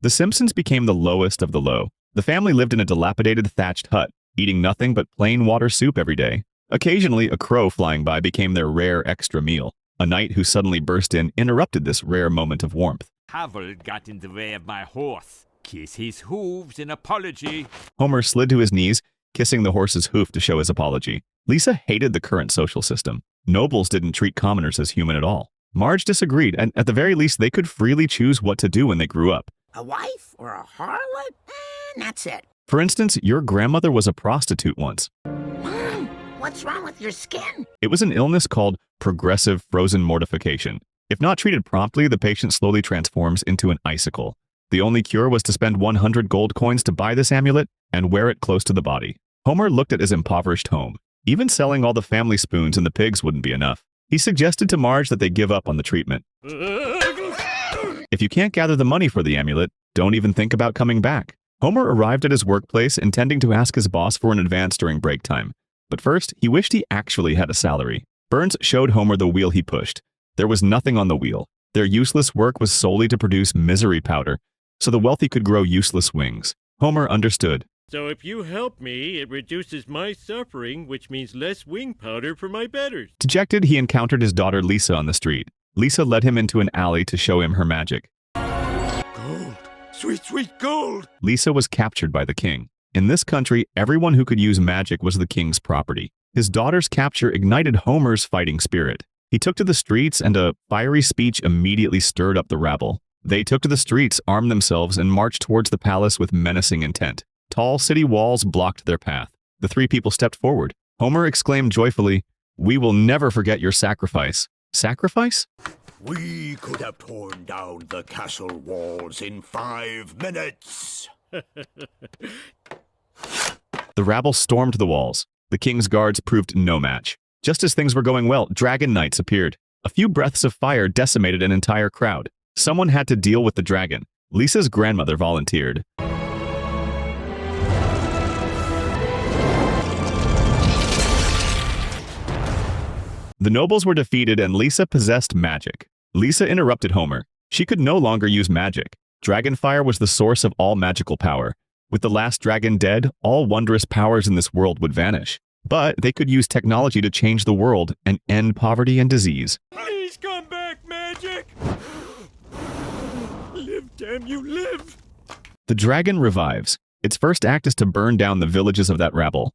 The Simpsons became the lowest of the low. The family lived in a dilapidated thatched hut, eating nothing but plain water soup every day. Occasionally, a crow flying by became their rare extra meal. A knight who suddenly burst in interrupted this rare moment of warmth. Havel got in the way of my horse. Kiss his hooves in apology. Homer slid to his knees, kissing the horse's hoof to show his apology. Lisa hated the current social system. Nobles didn't treat commoners as human at all. Marge disagreed, and at the very least, they could freely choose what to do when they grew up. A wife or a harlot? That's it. For instance, your grandmother was a prostitute once. Mom, what's wrong with your skin? It was an illness called progressive frozen mortification. If not treated promptly, the patient slowly transforms into an icicle. The only cure was to spend 100 gold coins to buy this amulet and wear it close to the body. Homer looked at his impoverished home. Even selling all the family spoons and the pigs wouldn't be enough. He suggested to Marge that they give up on the treatment. If you can't gather the money for the amulet, don't even think about coming back. Homer arrived at his workplace intending to ask his boss for an advance during break time. But first, he wished he actually had a salary. Burns showed Homer the wheel he pushed. There was nothing on the wheel. Their useless work was solely to produce misery powder, so the wealthy could grow useless wings. Homer understood. So if you help me, it reduces my suffering, which means less wing powder for my betters. Dejected, he encountered his daughter Lisa on the street. Lisa led him into an alley to show him her magic. Gold! Sweet, sweet gold! Lisa was captured by the king. In this country, everyone who could use magic was the king's property. His daughter's capture ignited Homer's fighting spirit. He took to the streets, and a fiery speech immediately stirred up the rabble. They took to the streets, armed themselves, and marched towards the palace with menacing intent. Tall city walls blocked their path. The three people stepped forward. Homer exclaimed joyfully, "We will never forget your sacrifice." Sacrifice? We could have torn down the castle walls in 5 minutes. The rabble stormed the walls. The king's guards proved no match. Just as things were going well, dragon knights appeared. A few breaths of fire decimated an entire crowd. Someone had to deal with the dragon. Lisa's grandmother volunteered. The nobles were defeated and Lisa possessed magic. Lisa interrupted Homer. She could no longer use magic. Dragonfire was the source of all magical power. With the last dragon dead, all wondrous powers in this world would vanish. But they could use technology to change the world and end poverty and disease. Please come back, magic! Live, damn you, live! The dragon revives. Its first act is to burn down the villages of that rabble.